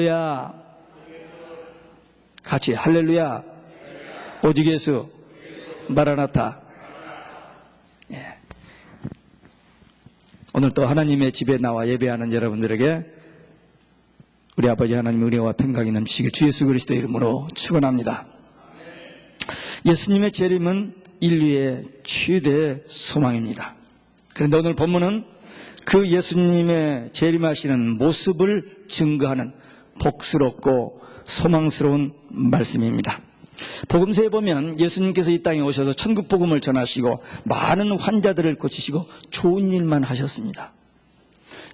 할렐루야. 같이 할렐루야. 오직 예수. 마라나타. 예. 오늘 또 하나님의 집에 나와 예배하는 여러분들에게 우리 아버지 하나님의 은혜와 평강이 넘치길 주 예수 그리스도의 이름으로 축원합니다. 예수님의 재림은 인류의 최대 소망입니다. 그런데 오늘 본문은 그 예수님의 재림하시는 모습을 증거하는 복스럽고 소망스러운 말씀입니다. 복음서에 보면 예수님께서 이 땅에 오셔서 천국 복음을 전하시고 많은 환자들을 고치시고 좋은 일만 하셨습니다.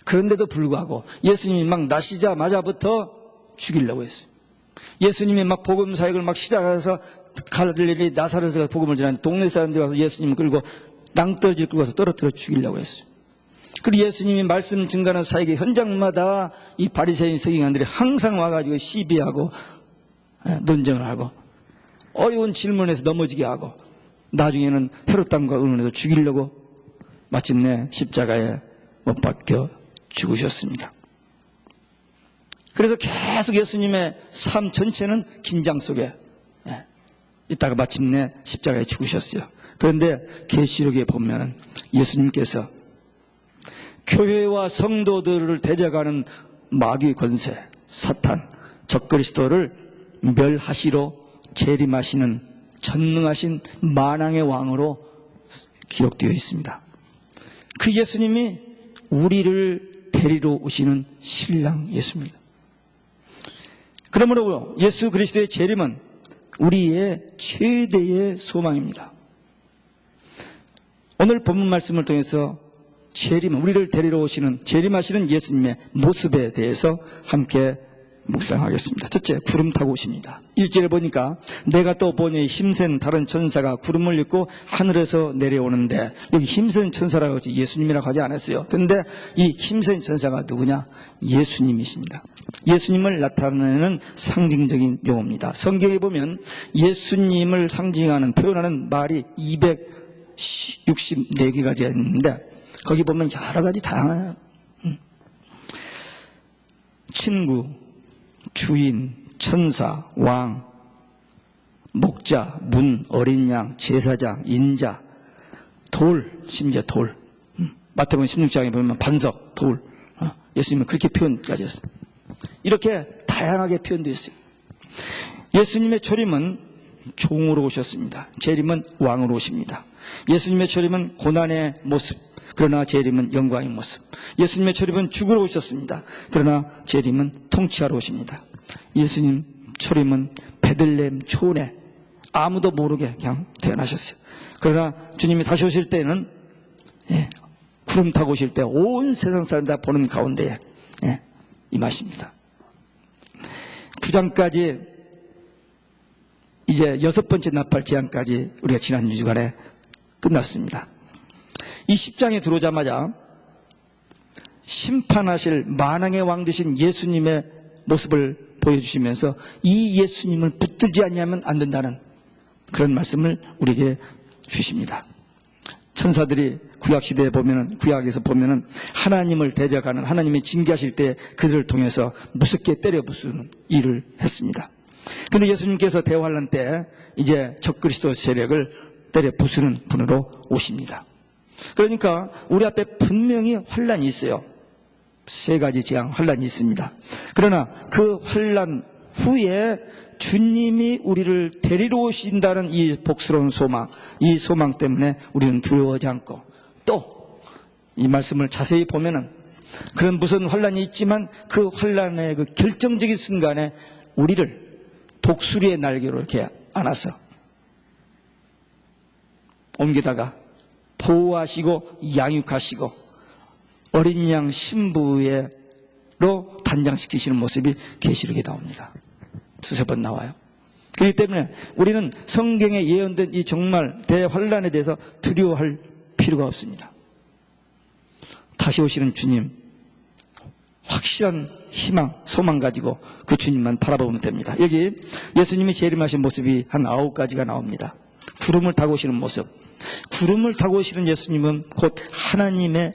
그런데도 불구하고 예수님이 막 나시자마자부터 죽이려고 했어요. 예수님이 막 복음 사역을 막 시작해서 갈릴리 나사렛에서 복음을 전하는데 동네 사람들이 와서 예수님을 끌고 낭떠러지를 끌고 와서 떨어뜨려 죽이려고 했어요. 그리고 예수님이 말씀 증거하는 사역의 현장마다 이 바리새인 서기관들이 항상 와가지고 시비하고 논쟁을 하고 어려운 질문에서 넘어지게 하고 나중에는 헤롯 왕과 의논해서 죽이려고 마침내 십자가에 못 박혀 죽으셨습니다. 그래서 계속 예수님의 삶 전체는 긴장 속에 있다가 마침내 십자가에 죽으셨어요. 그런데 계시록에 보면은 예수님께서 교회와 성도들을 대적하는 마귀의 권세, 사탄, 적그리스도를 멸하시러 재림하시는 전능하신 만왕의 왕으로 기록되어 있습니다. 그 예수님이 우리를 데리러 오시는 신랑 예수입니다. 그러므로 예수 그리스도의 재림은 우리의 최대의 소망입니다. 오늘 본문 말씀을 통해서 재림, 우리를 데리러 오시는 재림하시는 예수님의 모습에 대해서 함께 묵상하겠습니다. 첫째, 구름 타고 오십니다. 1절에 보니까 내가 또 보니 힘센 다른 천사가 구름을 입고 하늘에서 내려오는데, 여기 힘센 천사라고 하지 예수님이라고 하지 않았어요. 그런데 이 힘센 천사가 누구냐? 예수님이십니다. 예수님을 나타내는 상징적인 용어입니다. 성경에 보면 예수님을 상징하는 표현하는 말이 264개가 있는데 거기 보면 여러 가지 다양해요. 친구, 주인, 천사, 왕, 목자, 문, 어린 양, 제사장, 인자, 돌, 심지어 돌. 마태복음 16장에 보면 반석, 돌. 예수님은 그렇게 표현까지 했어요. 이렇게 다양하게 표현되어 있어요. 예수님의 초림은 종으로 오셨습니다. 재림은 왕으로 오십니다. 예수님의 초림은 고난의 모습, 그러나 재림은 영광의 모습. 예수님의 초림은 죽으러 오셨습니다. 그러나 재림은 통치하러 오십니다. 예수님 초림은 베들레헴 초원에 아무도 모르게 그냥 태어나셨어요. 그러나 주님이 다시 오실 때는 구름 타고 오실 때 온 세상 사람 다 보는 가운데에 임하십니다. 9장까지 이제 6번째 나팔 재앙까지 우리가 지난 2주간에 끝났습니다. 이 10장에 들어오자마자 심판하실 만왕의 왕 되신 예수님의 모습을 보여주시면서 이 예수님을 붙들지 않으면 안 된다는 그런 말씀을 우리에게 주십니다. 천사들이 구약시대에 보면은, 구약에서 보면은 하나님을 대적하는, 하나님이 징계하실 때 그들을 통해서 무섭게 때려 부수는 일을 했습니다. 그런데 예수님께서 대환란 때 이제 적그리스도 세력을 때려 부수는 분으로 오십니다. 그러니까 우리 앞에 분명히 환란이 있어요. 3가지 재앙 환란이 있습니다. 그러나 그 환란 후에 주님이 우리를 데리러 오신다는 이 복스러운 소망, 이 소망 때문에 우리는 두려워하지 않고, 또 이 말씀을 자세히 보면은 그런 무슨 환란이 있지만 그 환란의 그 결정적인 순간에 우리를 독수리의 날개로 이렇게 안아서 옮기다가 보호하시고 양육하시고 어린 양 신부로 단장시키시는 모습이 계시록에 나옵니다. 2-3번 나와요. 그렇기 때문에 우리는 성경에 예언된 이 정말 대환란에 대해서 두려워할 필요가 없습니다. 다시 오시는 주님, 확실한 희망, 소망 가지고 그 주님만 바라보면 됩니다. 여기 예수님이 재림하신 모습이 한 9가지가 나옵니다. 구름을 타고 오시는 모습. 구름을 타고 오시는 예수님은 곧 하나님의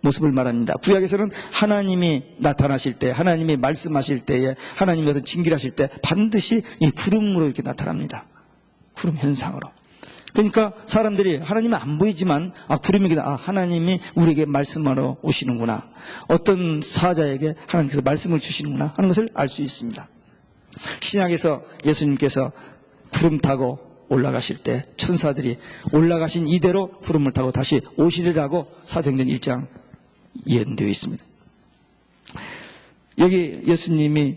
모습을 말합니다. 구약에서는 하나님이 나타나실 때, 하나님이 말씀하실 때에, 하나님이 어떤 징계를 하실 때 반드시 이 구름으로 이렇게 나타납니다. 구름 현상으로. 그러니까 사람들이 하나님은 안 보이지만 구름이 하나님이 우리에게 말씀하러 오시는구나, 어떤 사자에게 하나님께서 말씀을 주시는구나 하는 것을 알 수 있습니다. 신약에서 예수님께서 구름 타고 올라가실 때 천사들이 올라가신 이대로 구름을 타고 다시 오시리라고 사도행전 1장 예언되어 있습니다. 여기 예수님이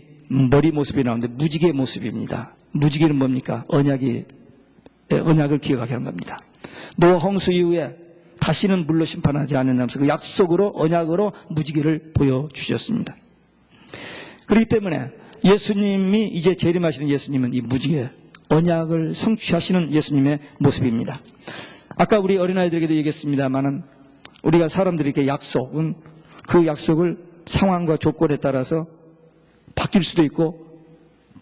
머리 모습이 나오는데 무지개 모습입니다. 무지개는 뭡니까? 언약을 기억하게 하는 겁니다. 노아 홍수 이후에 다시는 물로 심판하지 않는다면서 그 약속으로, 언약으로 무지개를 보여주셨습니다. 그렇기 때문에 예수님이 이제 재림하시는 예수님은 이 무지개, 언약을 성취하시는 예수님의 모습입니다. 아까 우리 어린아이들에게도 얘기했습니다만은 우리가 사람들이 이렇게 약속은 그 약속을 상황과 조건에 따라서 바뀔 수도 있고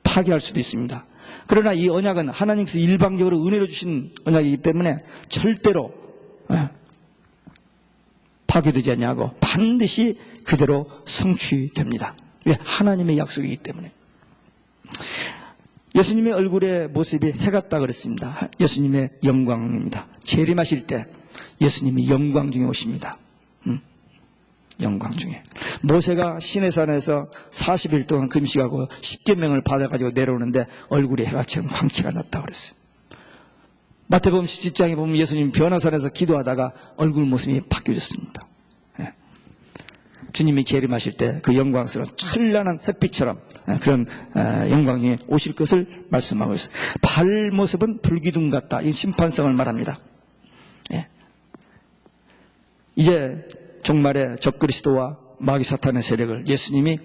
파기할 수도 있습니다. 그러나 이 언약은 하나님께서 일방적으로 은혜로 주신 언약이기 때문에 절대로 파괴되지 않냐고 반드시 그대로 성취됩니다. 왜? 하나님의 약속이기 때문에. 예수님의 얼굴의 모습이 해 같다 그랬습니다. 예수님의 영광입니다. 재림하실 때 예수님이 영광 중에 오십니다. 영광 중에. 모세가 시내산에서 40일 동안 금식하고 십계명을 받아가지고 내려오는데 얼굴이 해같이 광채가 났다고 그랬어요. 마태복음 17장에 보면 예수님 변화산에서 기도하다가 얼굴 모습이 바뀌어졌습니다. 주님이 재림하실 때 그 영광스러운 찬란한 햇빛처럼 그런 영광이 오실 것을 말씀하고 있어요. 발 모습은 불기둥 같다. 이 심판성을 말합니다. 이제 종말의 적그리스도와 마귀 사탄의 세력을 예수님이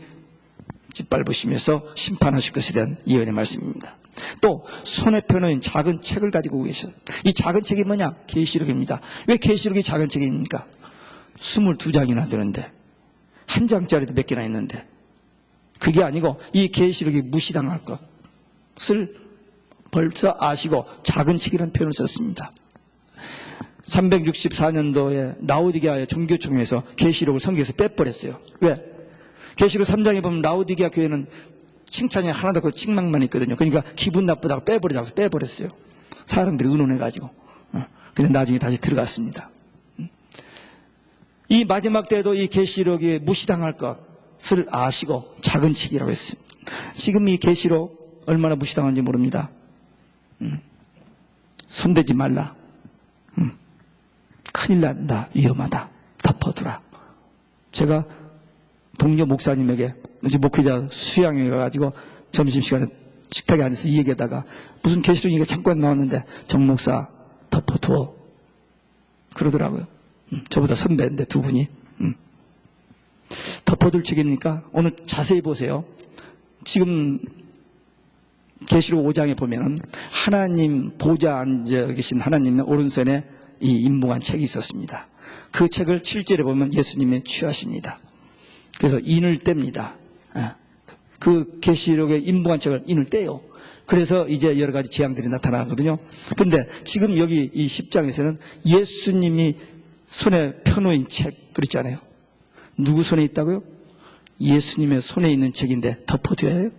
짓밟으시면서 심판하실 것에 대한 예언의 말씀입니다. 또 손에 펴놓은 작은 책을 가지고 계셔요. 이 작은 책이 뭐냐? 계시록입니다. 왜 계시록이 작은 책입니까? 22장이나 되는데 한 장짜리도 몇 개나 있는데, 그게 아니고 이 계시록이 무시당할 것을 벌써 아시고 작은 책이라는 표현을 썼습니다. 364년도에 라오디게아의 종교총회에서 계시록을 성경에서 빼버렸어요. 왜? 계시록 3장에 보면 라오디게아 교회는 칭찬이 하나도 없고 칭망만 있거든요. 그러니까 기분 나쁘다고 빼버리자고 빼버렸어요. 사람들이 의논해가지고. 그냥 나중에 다시 들어갔습니다. 이 마지막 때도 이 계시록이 무시당할 것을 아시고 작은 책이라고 했어요. 지금 이 계시록 얼마나 무시당한지 모릅니다. 손대지 말라. 큰일 난다. 위험하다. 덮어두라. 제가 동료 목사님에게 목회자 수양회 가가지고 점심시간에 식탁에 앉아서 이 얘기하다가 무슨 계시록 얘기가 잠깐 나왔는데 정 목사 덮어두어 그러더라고요. 저보다 선배인데 두 분이. 덮어둘 책입니까? 오늘 자세히 보세요. 지금 계시록 5장에 보면은 하나님 보좌 앉아 계신 하나님의 오른손에 이 인봉한 책이 있었습니다. 그 책을 7절에 보면 예수님이 취하십니다. 그래서 인을 뗍니다. 그 계시록의 인봉한 책을 인을 떼요. 그래서 이제 여러 가지 재앙들이 나타나거든요. 그런데 지금 여기 이 10장에서는 예수님이 손에 펴놓은 책 그렇잖아요. 누구 손에 있다고요? 예수님의 손에 있는 책인데 덮어둬야 해요?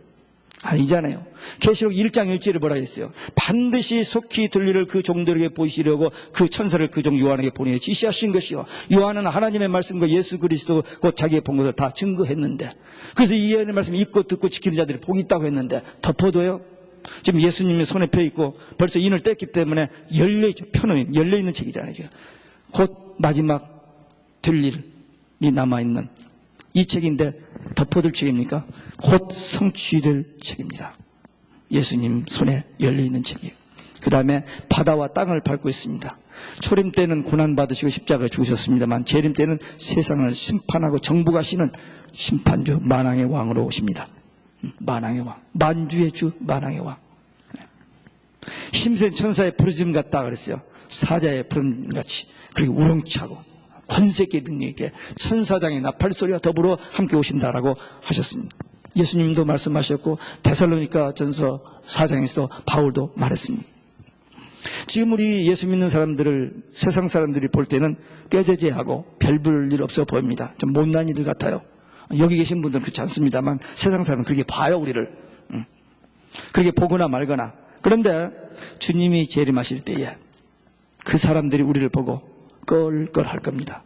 아니잖아요. 계시록 1장 1절에 뭐라 했어요? 반드시 속히 들리를 그 종들에게 보이시려고 그 천사를 그 종 요한에게 보내어 지시하신 것이요. 요한은 하나님의 말씀과 예수 그리스도 곧 자기의 본 것을 다 증거했는데, 그래서 이 예언의 말씀을 읽고 듣고 지키는 자들이 복이 있다고 했는데 덮어둬요? 지금 예수님이 손에 펴 있고 벌써 인을 뗐기 때문에 열려있는 책이잖아요. 곧 마지막 될 일이 남아있는 이 책인데 덮어둘 책입니까? 곧 성취될 책입니다. 예수님 손에 열려있는 책이에요. 그 다음에 바다와 땅을 밟고 있습니다. 초림 때는 고난받으시고 십자가를 죽으셨습니다만 재림 때는 세상을 심판하고 정복하시는 심판주 만왕의 왕으로 오십니다. 만왕의 왕, 만주의 주 만왕의 왕. 힘센 천사의 부르짖음 같다 그랬어요. 사자의 부름같이. 그리고 우렁차고 권세계 능력있게 천사장의 나팔소리와 더불어 함께 오신다라고 하셨습니다. 예수님도 말씀하셨고 데살로니가 전서 4장에서도 바울도 말했습니다. 지금 우리 예수 믿는 사람들을 세상 사람들이 볼 때는 꾀죄죄하고 별 볼 일 없어 보입니다. 좀 못난 이들 같아요. 여기 계신 분들은 그렇지 않습니다만 세상 사람은 그렇게 봐요, 우리를. 그렇게 보거나 말거나. 그런데 주님이 재림하실 때에 그 사람들이 우리를 보고 껄껄할 겁니다.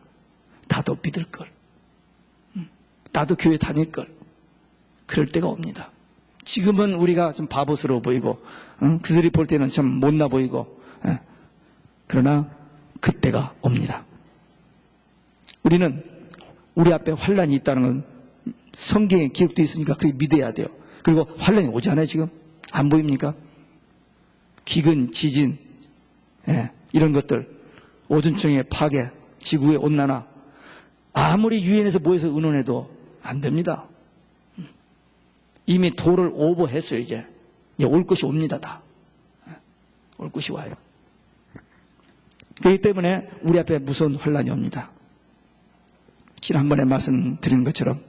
나도 믿을 걸. 나도 교회 다닐 걸. 그럴 때가 옵니다. 지금은 우리가 좀 바보스러워 보이고 그들이 볼 때는 참 못나 보이고 그러나 그때가 옵니다. 우리는 우리 앞에 환란이 있다는 건 성경에 기록되어 있으니까 그렇게 믿어야 돼요. 그리고 환란이 오잖아요. 지금 안 보입니까? 기근, 지진 이런 것들, 오존층의 파괴, 지구의 온난화, 아무리 유엔에서 모여서 의논해도 안 됩니다. 이미 도를 오버했어요. 이제 올 것이 옵니다. 다 올 것이 와요. 그렇기 때문에 우리 앞에 무서운 환란이 옵니다. 지난번에 말씀드린 것처럼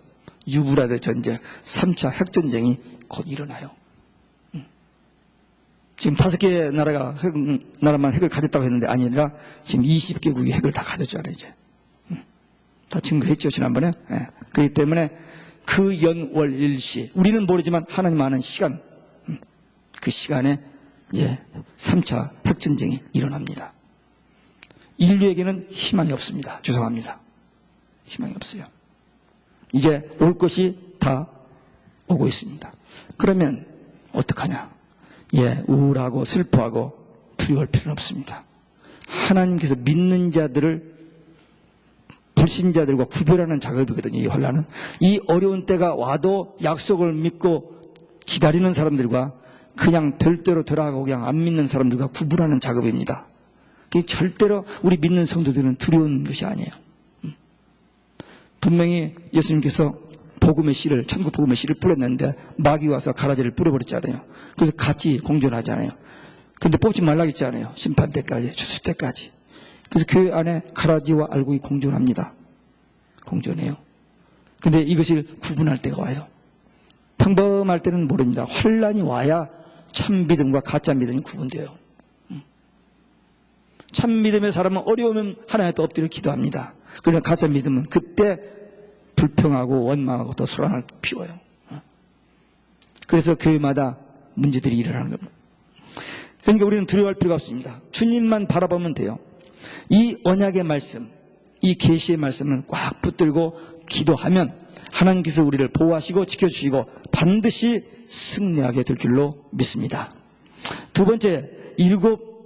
유브라데 전쟁, 3차 핵전쟁이 곧 일어나요. 지금 5개 나라만 핵을 가졌다고 했는데 아니라 지금 20개국이 핵을 다 가졌잖아요. 이제 다 증거했죠, 지난번에. 그렇기 때문에 그 연월일시, 우리는 모르지만 하나님 아는 시간, 그 시간에 이제 3차 핵전쟁이 일어납니다. 인류에게는 희망이 없습니다. 죄송합니다. 희망이 없어요. 이제 올 것이 다 오고 있습니다. 그러면 어떡하냐? 우울하고 슬퍼하고 두려워할 필요는 없습니다. 하나님께서 믿는 자들을 불신자들과 구별하는 작업이거든요. 이 환란은. 이 어려운 때가 와도 약속을 믿고 기다리는 사람들과 그냥 될 대로 되라고 그냥 안 믿는 사람들과 구분하는 작업입니다. 절대로 우리 믿는 성도들은 두려운 것이 아니에요. 분명히 예수님께서 복음의 씨를, 천국 복음의 씨를 뿌렸는데 마귀 와서 가라지를 뿌려버렸잖아요. 그래서 같이 공존하잖아요. 그런데 뽑지 말라고 했잖아요. 심판 때까지, 추수 때까지. 그래서 교회 안에 가라지와 알곡이 공존합니다. 공존해요. 근데 이것을 구분할 때가 와요. 평범할 때는 모릅니다. 환란이 와야 참 믿음과 가짜 믿음이 구분돼요. 참 믿음의 사람은 어려우면 하나님 앞에 엎드려 기도합니다. 그러나 가짜 믿음은 그때 불평하고 원망하고 또 소란을 피워요. 그래서 교회마다 문제들이 일어나는 겁니다. 그러니까 우리는 두려워할 필요가 없습니다. 주님만 바라보면 돼요. 이 언약의 말씀, 이 계시의 말씀을 꽉 붙들고 기도하면 하나님께서 우리를 보호하시고 지켜주시고 반드시 승리하게 될 줄로 믿습니다. 두 번째, 7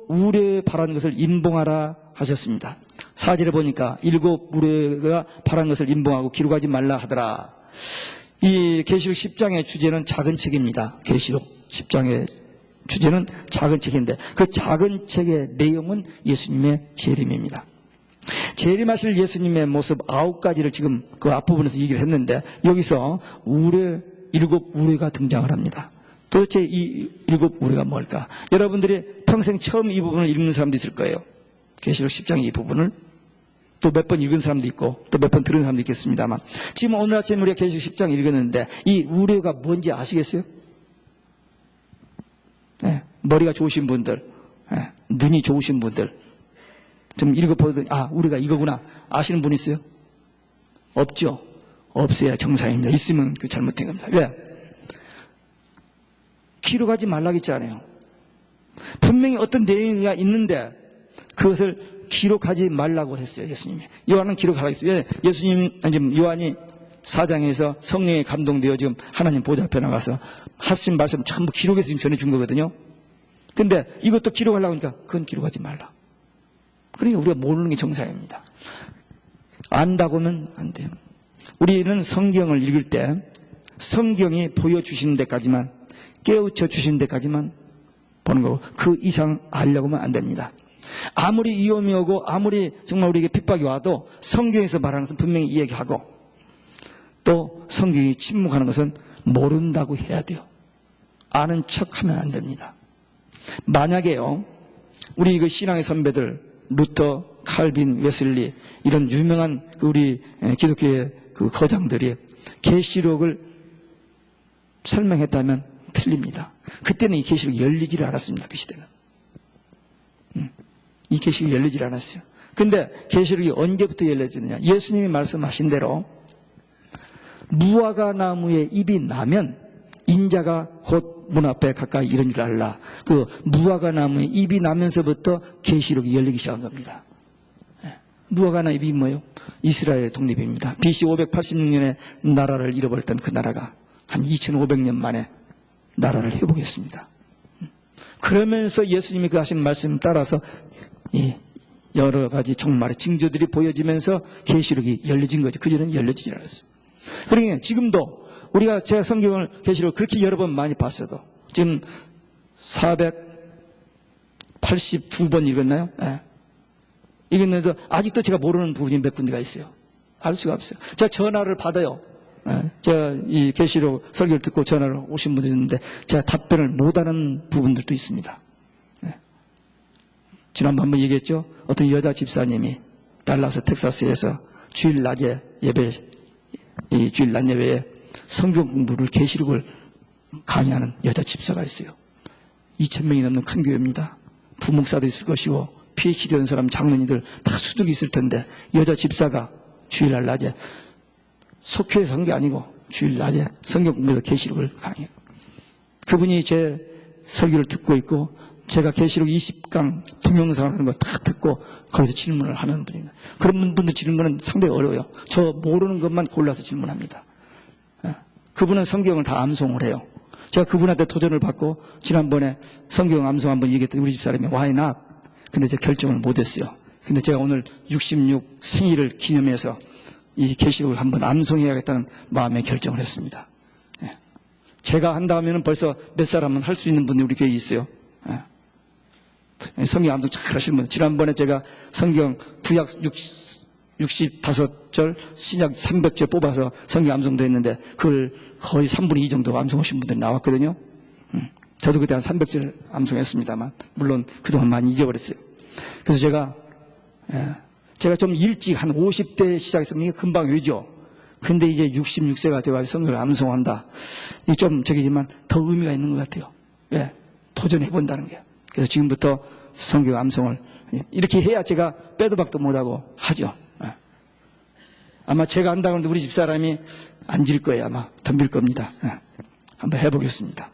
우레에 바라는 것을 임봉하라 하셨습니다. 4절에 보니까 7 우레가 바라는 것을 임봉하고 기록하지 말라 하더라. 이 계시록 10장의 주제는 작은 책입니다. 계시록 10장의 주제는 작은 책인데 그 작은 책의 내용은 예수님의 재림입니다. 재림하실 예수님의 모습 9가지를 지금 그 앞부분에서 얘기를 했는데 여기서 우레, 7 우레가 등장을 합니다. 도대체 이 7 우레가 뭘까? 여러분들이 평생 처음 이 부분을 읽는 사람도 있을 거예요. 계시록 10장 이 부분을 또 몇 번 읽은 사람도 있고 또 몇 번 들은 사람도 있겠습니다만 지금 오늘 아침에 우리가 계시록 10장 읽었는데 이 우레가 뭔지 아시겠어요? 머리가 좋으신 분들, 눈이 좋으신 분들 좀 읽어보더니 우리가 이거구나 아시는 분 있어요? 없죠? 없어야 정상입니다. 있으면 그 잘못된 겁니다. 왜? 기록하지 말라고 했잖아요. 분명히 어떤 내용이 있는데 그것을 기록하지 말라고 했어요. 예수님이. 요한은 기록하라고 했어요. 왜? 요한이 4장에서 성령에 감동되어 지금 하나님 보좌 앞에 나가서 하신 말씀 전부 기록해서 지금 전해준 거거든요. 근데 이것도 기록하려고 하니까 그건 기록하지 말라. 그러니까 우리가 모르는 게 정상입니다. 안다고 하면 안 돼요. 우리는 성경을 읽을 때 성경이 보여주시는 데까지만 깨우쳐 주시는 데까지만 보는 거고 그 이상 알려고 하면 안 됩니다. 아무리 위험이 오고 아무리 정말 우리에게 핍박이 와도 성경에서 말하는 것은 분명히 이야기하고 또 성경이 침묵하는 것은 모른다고 해야 돼요. 아는 척하면 안 됩니다. 만약에요, 우리 그 신앙의 선배들 루터, 칼빈, 웨슬리 이런 유명한 우리 기독교의 그 거장들이 계시록을 설명했다면 틀립니다. 그때는 이 계시록이 열리지를 않았습니다. 그 시대는. 이 계시록이 열리지를 않았어요. 근데 계시록이 언제부터 열려지느냐? 예수님이 말씀하신 대로 무화과 나무에 잎이 나면 인자가 곧 문 앞에 가까이 이른 줄 알라. 그 무화과 나무에 잎이 나면서부터 계시록이 열리기 시작한 겁니다. 무화과 나무 잎이 뭐예요? 이스라엘의 독립입니다. BC 586년에 나라를 잃어버렸던 그 나라가 한 2500년 만에 나라를 회복했습니다. 그러면서 예수님이 그 하신 말씀 따라서 여러 가지 종말의 징조들이 보여지면서 계시록이 열려진 거죠. 그전에는 열려지지 않았어요. 그러니까 지금도 우리가 제 성경을 계시록 그렇게 여러 번 많이 봤어도 지금 482번 읽었나요? 네. 읽었는데도 아직도 제가 모르는 부분이 몇 군데가 있어요. 알 수가 없어요. 제가 전화를 받아요. 네. 제가 이 계시록 설교를 듣고 전화를 오신 분들이 있는데 제가 답변을 못하는 부분들도 있습니다. 네. 지난번 한번 얘기했죠. 어떤 여자 집사님이 달라스 텍사스에서 주일 낮에 예배, 이 주일 낮 예배에 성경 공부를 계시록을 강의하는 여자 집사가 있어요. 2000명이 넘는 큰 교회입니다. 부목사도 있을 것이고 PhD 된 사람 장로님들 다 수족이 있을 텐데 여자 집사가 주일날 낮에 속회에서 한 게 아니고 주일 낮에 성경 공부에서 계시록을 강의해요. 그분이 제 설교를 듣고 있고 제가 계시록 20강 동영상을 하는 거 다 듣고 거기서 질문을 하는 분입니다. 그런 분들 질문은 상당히 어려워요. 저 모르는 것만 골라서 질문합니다. 그분은 성경을 다 암송을 해요. 제가 그분한테 도전을 받고 지난번에 성경 암송 한번 얘기했더니 우리 집사람이 why not? 근데 제가 결정을 못했어요. 근데 제가 오늘 66 생일을 기념해서 이 계시록을 한번 암송해야겠다는 마음의 결정을 했습니다. 제가 한다 하면 벌써 몇 사람은 할 수 있는 분이 우리 교회에 있어요. 성경 암송 잘 하시는 분. 지난번에 제가 성경 구약 65절, 신약 300절 뽑아서 성경 암송도 했는데 그걸 거의 3분의 2 정도 암송하신 분들이 나왔거든요. 저도 그때 한 300절 암송했습니다만 물론 그동안 많이 잊어버렸어요. 그래서 제가 좀 일찍 한 50대 시작했으면 이게 금방 외죠. 근데 이제 66세가 되어가지고 성경을 암송한다. 이게 좀 저기지만 더 의미가 있는 것 같아요. 왜? 도전해본다는 게. 그래서 지금부터 성경 암송을 이렇게 해야 제가 빼도 박도 못하고 하죠. 아마 제가 한다고 하는데 우리 집사람이 앉을 거예요. 아마 덤빌 겁니다. 한번 해보겠습니다.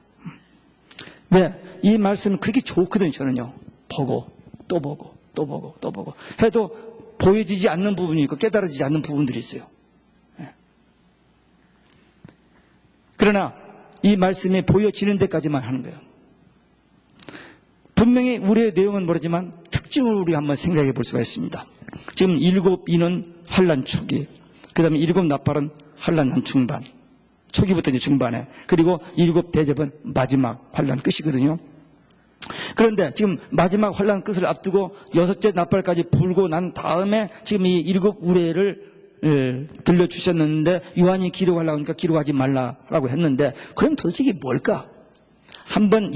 네, 이 말씀은 그렇게 좋거든요. 저는요. 보고 또 보고 또 보고 또 보고 해도 보여지지 않는 부분이 있고 깨달아지지 않는 부분들이 있어요. 그러나 이 말씀이 보여지는 데까지만 하는 거예요. 분명히 우리의 내용은 모르지만 특징을 우리가 한번 생각해 볼 수가 있습니다. 지금 7인은 환란 초기, 그 다음에 7 나팔은 환란 한 중반, 초기부터 이제 중반에, 그리고 7 대접은 마지막 환란 끝이거든요. 그런데 지금 마지막 환란 끝을 앞두고 6째 나팔까지 불고 난 다음에 지금 이 7 우레를 들려주셨는데 요한이 기록하려고 하니까 기록하지 말라라고 했는데 그럼 도대체 이게 뭘까? 한번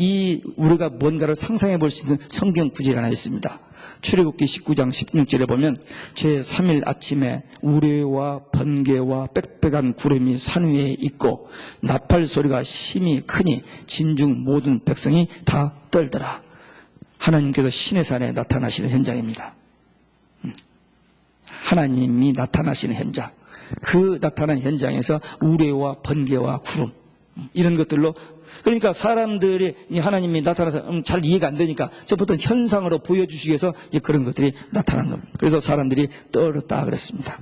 우리가 뭔가를 상상해 볼 수 있는 성경 구절이 하나 있습니다. 출애굽기 19장 16절에 보면 제3일 아침에 우레와 번개와 빽빽한 구름이 산 위에 있고 나팔 소리가 심히 크니 진중 모든 백성이 다 떨더라. 하나님께서 신의 산에 나타나시는 현장입니다. 하나님이 나타나시는 현장. 그 나타난 현장에서 우레와 번개와 구름 이런 것들로 그러니까 사람들이 하나님이 나타나서 잘 이해가 안 되니까 저부터 현상으로 보여주시기 위해서 그런 것들이 나타난 겁니다. 그래서 사람들이 떨었다 그랬습니다.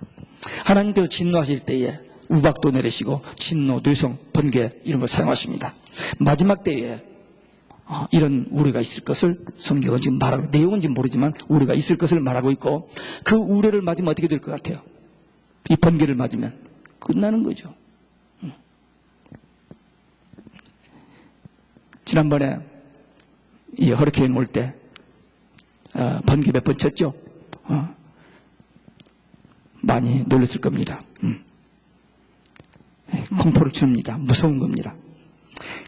하나님께서 진노하실 때에 우박도 내리시고 진노, 뇌성, 번개 이런 걸 사용하십니다. 마지막 때에 이런 우레가 있을 것을 성경은 지금 말하고 내용은 모르지만 우레가 있을 것을 말하고 있고 그 우레를 맞으면 어떻게 될 것 같아요? 이 번개를 맞으면 끝나는 거죠. 지난번에 이 허리케인 올 때 번개 몇 번 쳤죠? 많이 놀랐을 겁니다. 공포를 줍니다. 무서운 겁니다.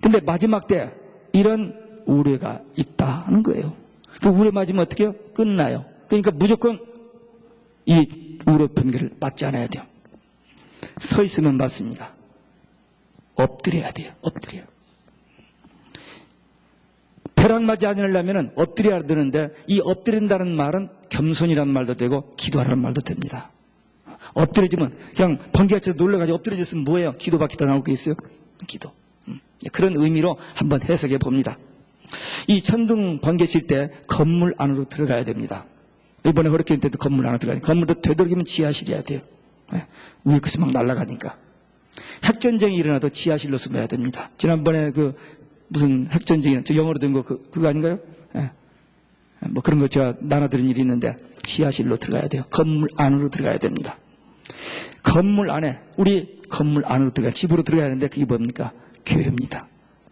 근데 마지막 때 이런 우레가 있다는 거예요. 그 우레 맞으면 어떻게 해요? 끝나요. 그러니까 무조건 이 우레 번개를 맞지 않아야 돼요. 서 있으면 맞습니다. 엎드려야 돼요. 엎드려요. 벼락 맞지 않으려면 엎드려야 되는데 이 엎드린다는 말은 겸손이라는 말도 되고 기도하라는 말도 됩니다. 엎드려지면 그냥 번개가 쳐서 놀라가지고 엎드려졌으면 뭐예요? 기도밖에 더 나올 게 있어요? 기도. 그런 의미로 한번 해석해 봅니다. 이 천둥 번개 칠 때 건물 안으로 들어가야 됩니다. 이번에 허리케인 때도 건물 안으로 들어가니까 건물도 되도록이면 지하실이어야 돼요. 위에 끝이 막 날아가니까. 핵전쟁이 일어나도 지하실로 숨어야 됩니다. 지난번에 무슨 핵전쟁이, 저 영어로 된 거 그거 아닌가요? 뭐 그런 거 제가 나눠드린 일이 있는데 지하실로 들어가야 돼요. 건물 안으로 들어가야 됩니다. 건물 안에, 우리 건물 안으로 집으로 들어가야 하는데 그게 뭡니까? 교회입니다.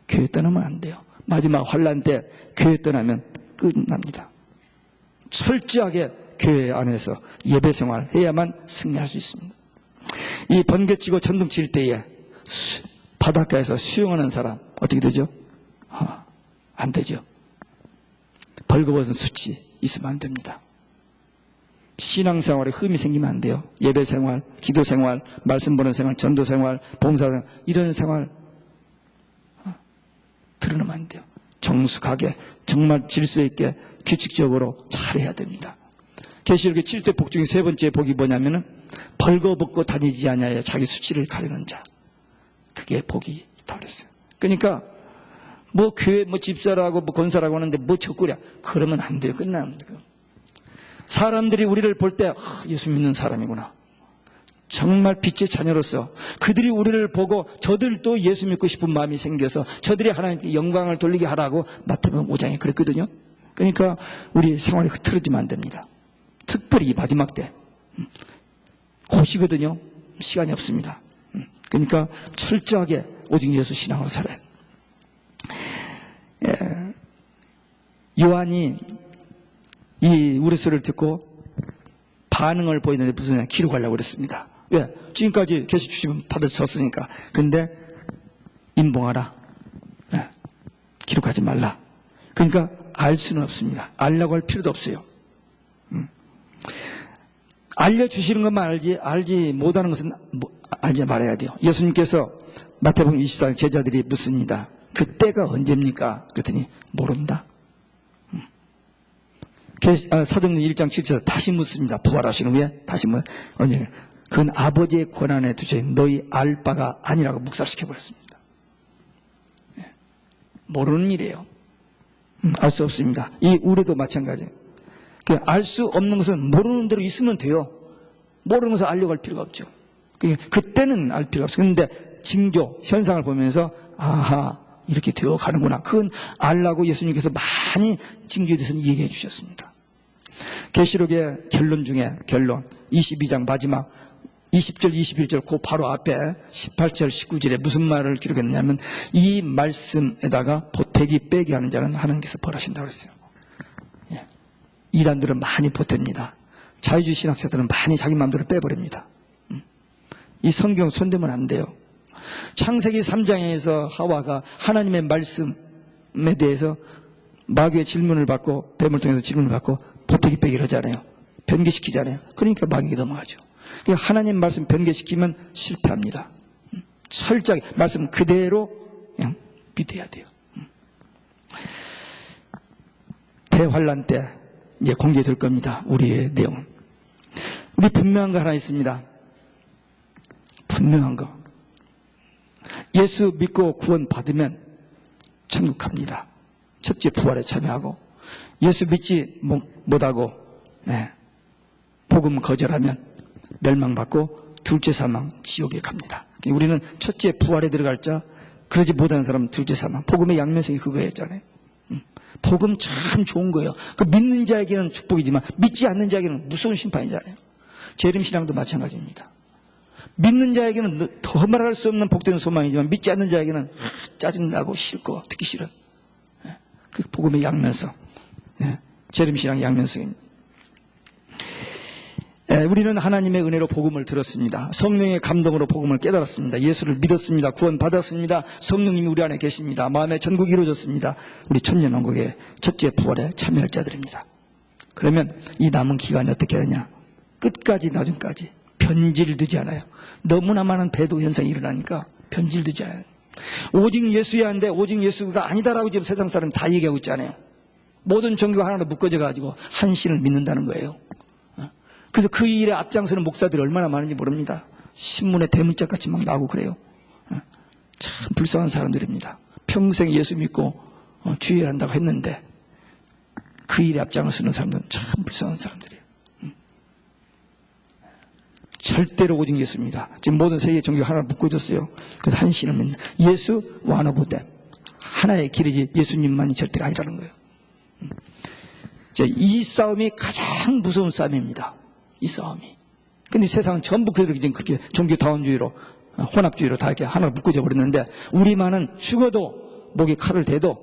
교회 떠나면 안 돼요. 마지막 환란 때 교회 떠나면 끝납니다. 철저하게 교회 안에서 예배 생활 해야만 승리할 수 있습니다. 이 번개 치고 천둥 칠 때에 바닷가에서 수영하는 사람 어떻게 되죠? 안 되죠. 벌거벗은 수치 있으면 안 됩니다. 신앙생활에 흠이 생기면 안 돼요. 예배생활, 기도생활, 말씀 보는 생활, 전도생활, 봉사생활 이런 생활 드러내면 안 돼요. 정숙하게 정말 질서 있게 규칙적으로 잘해야 됩니다. 계시록의 7대 복 중에 세 번째 복이 뭐냐면은 벌거벗고 다니지 아니하여 자기 수치를 가리는 자. 그게 복이 있다고 그랬어요. 그러니까 뭐 교회 뭐 집사라고 뭐 권사라고 하는데 뭐 척구랴 그러면 안 돼요. 끝납니다. 사람들이 우리를 볼 때 예수 믿는 사람이구나. 정말 빛의 자녀로서 그들이 우리를 보고 저들도 예수 믿고 싶은 마음이 생겨서 저들이 하나님께 영광을 돌리게 하라고 마태복음 5장에 그랬거든요. 그러니까 우리 생활이 흐트러지면 안 됩니다. 특별히 이 마지막 때 곧이거든요. 시간이 없습니다. 그러니까 철저하게 오직 예수 신앙으로 살아야 돼요. 요한이 이 우레소리를 듣고 반응을 보이는데 무슨 기록하려고 그랬습니다. 왜? 지금까지 계시 주시면 받아줬으니까. 근데 임봉하라. 기록하지 말라. 그러니까 알 수는 없습니다. 알려고 할 필요도 없어요. 알려주시는 것만 알지 못하는 것은 알지 말아야 돼요. 예수님께서 마태복음 24장 제자들이 묻습니다. 그때가 언제입니까? 그랬더니 모른다. 사도행전 1장 7절에서 다시 묻습니다. 부활하시는 후에 다시 언제? 그건 아버지의 권한에 두셔 너희 알 바가 아니라고 묵살시켜버렸습니다. 모르는 일이에요. 알 수 없습니다. 이 우리도 마찬가지예요. 알 수 없는 것은 모르는 대로 있으면 돼요. 모르는 것을 알려고 할 필요가 없죠. 그때는 알 필요가 없어요. 그런데 징조, 현상을 보면서 아하 이렇게 되어 가는구나. 그건 알라고 예수님께서 많이 징조에 대해서 얘기해 주셨습니다. 계시록의 결론 중에 결론 22장 마지막 20절 21절 그 바로 앞에 18절 19절에 무슨 말을 기록했느냐면 이 말씀에다가 보태기 빼게 하는 자는 하나님께서 벌하신다고 그랬어요. 이단들은 많이 보탭니다. 자유주의 신학자들은 많이 자기 마음대로 빼버립니다. 이 성경 손대면 안 돼요. 창세기 3장에서 하와가 하나님의 말씀에 대해서 마귀의 질문을 받고 뱀을 통해서 질문을 받고 보태기 빼기를 하잖아요. 변개시키잖아요. 그러니까 마귀가 넘어가죠. 그러니까 하나님 말씀 변개시키면 실패합니다. 철저하게 말씀 그대로 그냥 믿어야 돼요. 대환란 때 이제 공개될 겁니다. 우리의 내용은. 우리 분명한 거 하나 있습니다. 분명한 거. 예수 믿고 구원 받으면 천국 갑니다. 첫째 부활에 참여하고 예수 믿지 못하고 복음 거절하면 멸망받고 둘째 사망 지옥에 갑니다. 우리는 첫째 부활에 들어갈 자 그러지 못하는 사람은 둘째 사망. 복음의 양면성이 그거였잖아요. 복음 참 좋은 거예요. 그 믿는 자에게는 축복이지만 믿지 않는 자에게는 무서운 심판이잖아요. 재림신앙도 마찬가지입니다. 믿는 자에게는 더 말할 수 없는 복된 소망이지만 믿지 않는 자에게는 짜증나고 싫고 듣기 싫어. 그 복음의 양면성. 재림신앙의 양면성입니다. 우리는 하나님의 은혜로 복음을 들었습니다. 성령의 감동으로 복음을 깨달았습니다. 예수를 믿었습니다. 구원 받았습니다. 성령님이 우리 안에 계십니다. 마음의 전국이 이루어졌습니다. 우리 천년왕국의 첫째 부활에 참여할 자들입니다. 그러면 이 남은 기간이 어떻게 하느냐? 끝까지 나중까지 변질되지 않아요. 너무나 많은 배도 현상이 일어나니까 변질되지 않아요. 오직 예수야 하는데 오직 예수가 아니다라고 지금 세상 사람 다 얘기하고 있잖아요. 모든 종교가 하나로 묶어져 가지고 한 신을 믿는다는 거예요. 그래서 그 일에 앞장서는 목사들이 얼마나 많은지 모릅니다. 신문에 대문짝같이 막 나오고 그래요. 참 불쌍한 사람들입니다. 평생 예수 믿고 주의를 한다고 했는데 그 일에 앞장서는 사람들은 참 불쌍한 사람들이에요. 절대로 오직 예수입니다. 지금 모든 세계 종교가 하나로 묶어졌어요. 그래서 한 신을 믿는 예수 one of them. 하나의 길이지 예수님만이 절대가 아니라는 거예요. 이 싸움이 가장 무서운 싸움입니다. 이 싸움이. 근데 세상은 전부 그들이 지금 그렇게 종교다원주의로 혼합주의로 다 이렇게 하나로 묶어져 버렸는데 우리만은 죽어도 목에 칼을 대도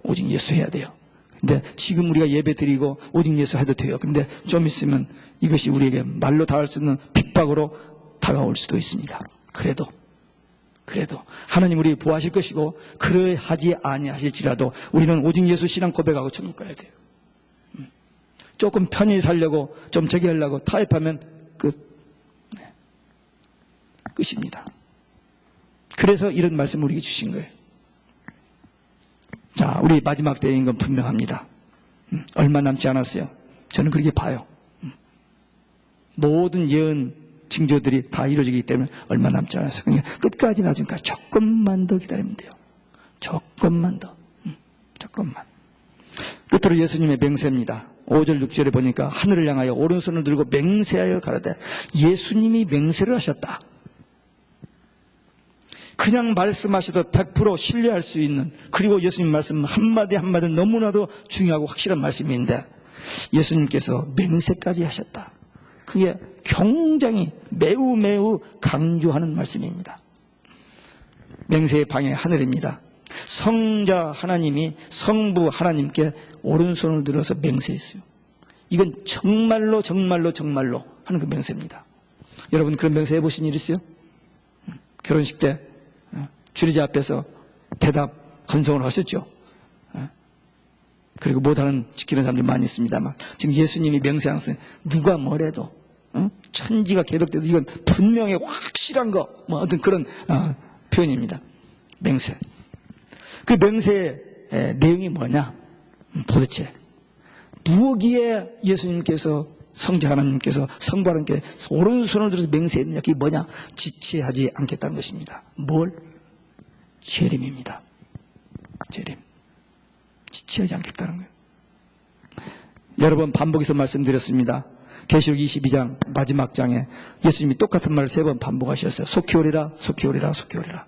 오직 예수 해야 돼요. 근데 지금 우리가 예배 드리고 오직 예수 해도 돼요. 근데 좀 있으면 이것이 우리에게 말로 닿을 수 있는 핍박으로 다가올 수도 있습니다. 그래도 하나님 우리 보호하실 것이고 그러하지 아니하실지라도 우리는 오직 예수 신앙 고백하고 천국 가야 돼요. 조금 편히 살려고 좀 저기 하려고 타협하면 끝입니다. 그래서 이런 말씀을 우리에게 주신 거예요. 자, 우리 마지막 때인 건 분명합니다. 얼마 남지 않았어요. 저는 그렇게 봐요. 모든 예언 징조들이 다 이루어지기 때문에 얼마 남지 않았어요. 그러니까 끝까지 나중까지 조금만 더 기다리면 돼요. 조금만 더. 조금만. 끝으로 예수님의 맹세입니다. 5절 6절에 보니까 하늘을 향하여 오른손을 들고 맹세하여 가라되 예수님이 맹세를 하셨다. 그냥 말씀하셔도 100% 신뢰할 수 있는 그리고 예수님 말씀 한마디 한마디 너무나도 중요하고 확실한 말씀인데 예수님께서 맹세까지 하셨다. 그게 굉장히 매우 강조하는 말씀입니다. 맹세의 방해 하늘입니다. 성자 하나님이 성부 하나님께 오른손을 들어서 맹세했어요. 이건 정말로 하는 그 맹세입니다. 여러분 그런 맹세 해보신 일 있어요? 결혼식 때 주례자 앞에서 대답 건성을 하셨죠. 그리고 못하는 지키는 사람들이 많이 있습니다만 지금 예수님이 맹세하는 누가 뭐래도 천지가 개벽돼도 이건 분명히 확실한 거 뭐 어떤 그런 표현입니다. 맹세. 그 맹세의 내용이 뭐냐? 도대체 무엇기에 예수님께서 성자 하나님께서 성부 하나님께 오른손을 들어서 맹세했느냐? 그게 뭐냐? 지체하지 않겠다는 것입니다. 뭘? 재림입니다. 재림. 지체하지 않겠다는 거예요. 여러 번 반복해서 말씀드렸습니다. 계시록 22장 마지막 장에 예수님이 똑같은 말을 3번 반복하셨어요. 속히 오리라, 속히 오리라, 속히 오리라.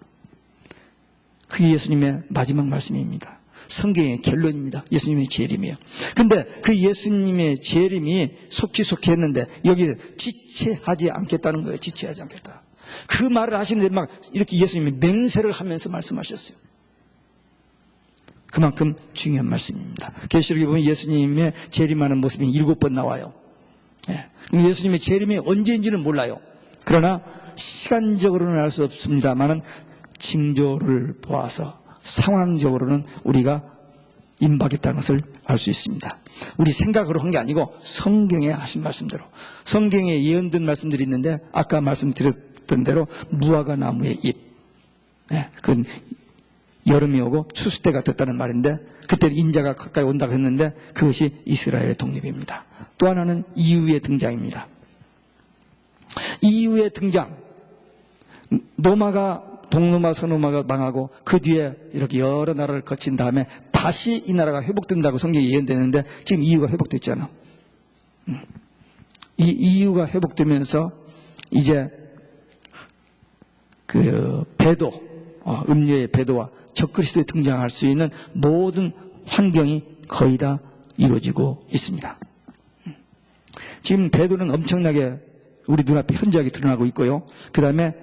그게 예수님의 마지막 말씀입니다. 성경의 결론입니다. 예수님의 재림이에요. 근데 그 예수님의 재림이 속히 했는데 여기 지체하지 않겠다는 거예요. 지체하지 않겠다. 그 말을 하시는데 막 이렇게 예수님이 맹세를 하면서 말씀하셨어요. 그만큼 중요한 말씀입니다. 계시록에 보면 예수님의 재림하는 모습이 7번 나와요. 예수님의 재림이 언제인지는 몰라요. 그러나 시간적으로는 알 수 없습니다만은 징조를 보아서 상황적으로는 우리가 임박했다는 것을 알 수 있습니다. 우리 생각으로 한 게 아니고 성경에 하신 말씀대로 성경에 예언된 말씀들이 있는데 아까 말씀드렸던 대로 무화과 나무의 잎 그건 여름이 오고 추수 때가 됐다는 말인데 그때는 인자가 가까이 온다고 했는데 그것이 이스라엘의 독립입니다. 또 하나는 이후의 등장입니다. 이후의 등장 동로마 서로마가 망하고 그 뒤에 이렇게 여러 나라를 거친 다음에 다시 이 나라가 회복된다고 성경이 예언되는데 지금 이유가 회복됐잖아. 이 이유가 회복되면서 이제 그 배도 음료의 배도와 적그리스도에 등장할 수 있는 모든 환경이 거의 다 이루어지고 있습니다. 지금 배도는 엄청나게 우리 눈앞에 현저하게 드러나고 있고요. 그 다음에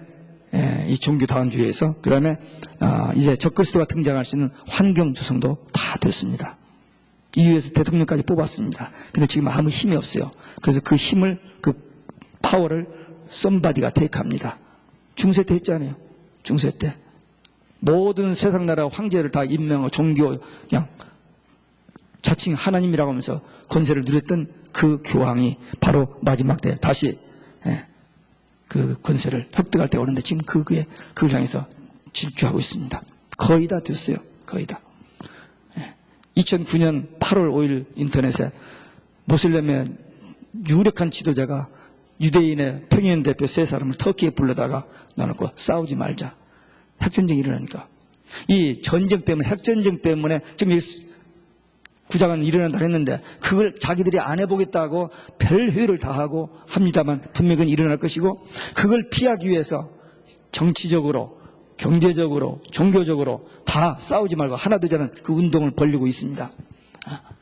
이 종교다원주의에서 그 다음에 이제 적그리스도가 등장할 수 있는 환경 조성도 다 됐습니다. EU에서 대통령까지 뽑았습니다. 근데 지금 아무 힘이 없어요. 그래서 그 힘을 그 파워를 썸바디가 테이크합니다. 중세 때 했잖아요. 중세 때 모든 세상 나라 황제를 다 임명하고 종교 그냥 자칭 하나님이라고 하면서 권세를 누렸던 그 교황이 바로 마지막 때 다시 그 권세를 획득할 때가 오는데 지금 그걸 향해서 질주하고 있습니다. 거의 다 됐어요. 거의 다. 2009년 8월 5일 인터넷에 모슬렘의 유력한 지도자가 유대인의 평양 대표 3사람을 터키에 불러다가 나놓고 싸우지 말자. 핵전쟁이 일어나니까. 이 전쟁 때문에, 핵전쟁 때문에 지금 이 구장은 일어난다 했는데 그걸 자기들이 안 해보겠다고 별 회의를 다 하고 합니다만 분명히 그건 일어날 것이고, 그걸 피하기 위해서 정치적으로, 경제적으로, 종교적으로 다 싸우지 말고 하나 되자는 그 운동을 벌이고 있습니다.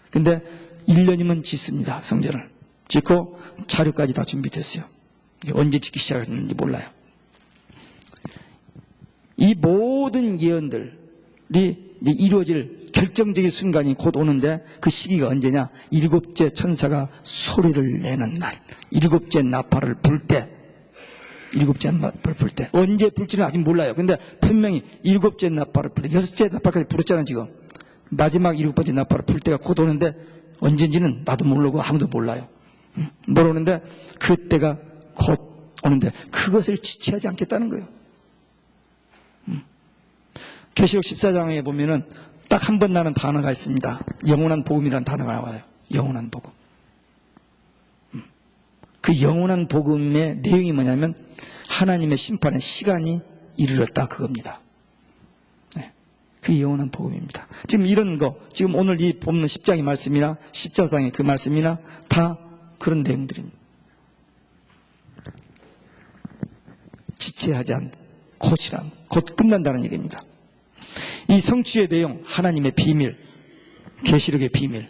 근데 1년이면 짓습니다. 성전을 짓고 자료까지 다 준비됐어요. 이게 언제 짓기 시작했는지 몰라요. 이 모든 예언들이 이루어질 결정적인 순간이 곧 오는데, 그 시기가 언제냐? 7째 천사가 소리를 내는 날, 7째 나팔을 불 때. 7째 나팔을 불 때. 언제 불지는 아직 몰라요. 근데 분명히 7째 나팔을 불 때, 6째 나팔까지 불었잖아요 지금. 마지막 7번째 나팔을 불 때가 곧 오는데 언젠지는 나도 모르고 아무도 몰라요. 모르는데 그때가 곧 오는데 그것을 지체하지 않겠다는 거예요. 계시록 14장에 보면은 딱 한 번 나는 단어가 있습니다. 영원한 복음이라는 단어가 나와요. 영원한 복음. 그 영원한 복음의 내용이 뭐냐면 하나님의 심판의 시간이 이르렀다, 그겁니다. 네. 그게 영원한 복음입니다. 지금 이런 거, 지금 오늘 이 본문 10장의 말씀이나 14장의 그 말씀이나 다 그런 내용들입니다. 지체하지 않는 곧이란, 곧 끝난다는 얘기입니다. 이 성취의 내용, 하나님의 비밀, 계시록의 비밀,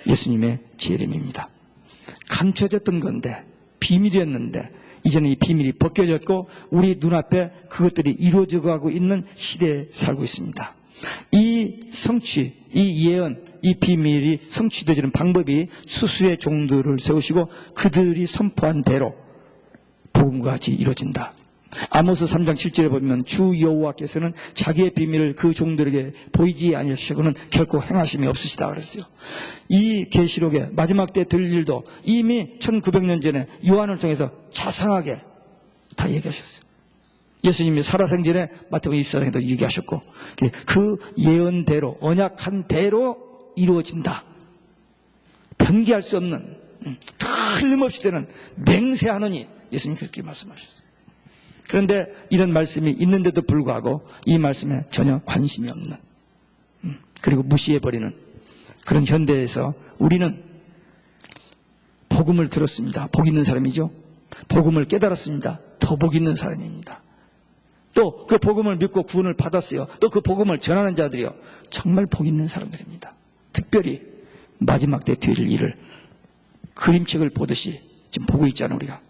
예수님의 재림입니다. 감춰졌던 건데, 비밀이었는데 이제는 이 비밀이 벗겨졌고 우리 눈앞에 그것들이 이루어져 가고 있는 시대에 살고 있습니다. 이 성취, 이 예언, 이 비밀이 성취되지는 방법이 수수의 종들을 세우시고 그들이 선포한 대로 복음과 같이 이루어진다. 아모스 3장 7절에 보면 주 여호와께서는 자기의 비밀을 그 종들에게 보이지 아니하시고는 결코 행하심이 없으시다 그랬어요. 이 계시록의 마지막 때 될 일도 이미 1900년 전에 요한을 통해서 자상하게 다 얘기하셨어요. 예수님이 살아생전에 마태복음 24장에도 얘기하셨고, 그 예언대로, 언약한 대로 이루어진다. 변기할 수 없는, 틀림없이 되는 맹세하느니, 예수님 그렇게 말씀하셨어요. 그런데 이런 말씀이 있는데도 불구하고 이 말씀에 전혀 관심이 없는, 그리고 무시해버리는 그런 현대에서 우리는 복음을 들었습니다. 복 있는 사람이죠. 복음을 깨달았습니다. 더 복 있는 사람입니다. 또 그 복음을 믿고 구원을 받았어요. 또 그 복음을 전하는 자들이요, 정말 복 있는 사람들입니다. 특별히 마지막 때 될 일을 그림책을 보듯이 지금 보고 있잖아요, 우리가.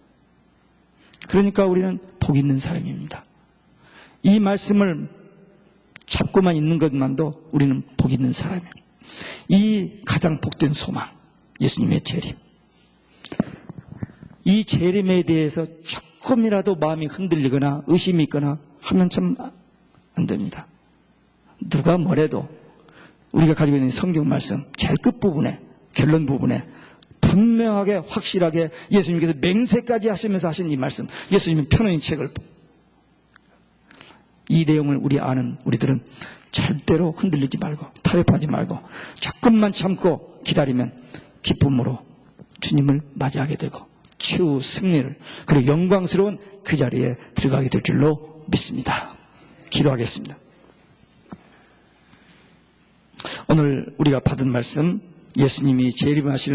그러니까 우리는 복 있는 사람입니다. 이 말씀을 잡고만 있는 것만도 우리는 복 있는 사람이에요. 이 가장 복된 소망, 예수님의 재림. 이 재림에 대해서 조금이라도 마음이 흔들리거나 의심이 있거나 하면 참 안 됩니다. 누가 뭐래도 우리가 가지고 있는 성경 말씀 제일 끝부분에, 결론 부분에 분명하게 확실하게 예수님께서 맹세까지 하시면서 하신 이 말씀, 예수님은 편언의 책을, 이 내용을 우리 아는 우리들은 절대로 흔들리지 말고 타협하지 말고 조금만 참고 기다리면 기쁨으로 주님을 맞이하게 되고 최후 승리를, 그리고 영광스러운 그 자리에 들어가게 될 줄로 믿습니다. 기도하겠습니다. 오늘 우리가 받은 말씀, 예수님이 재림하시는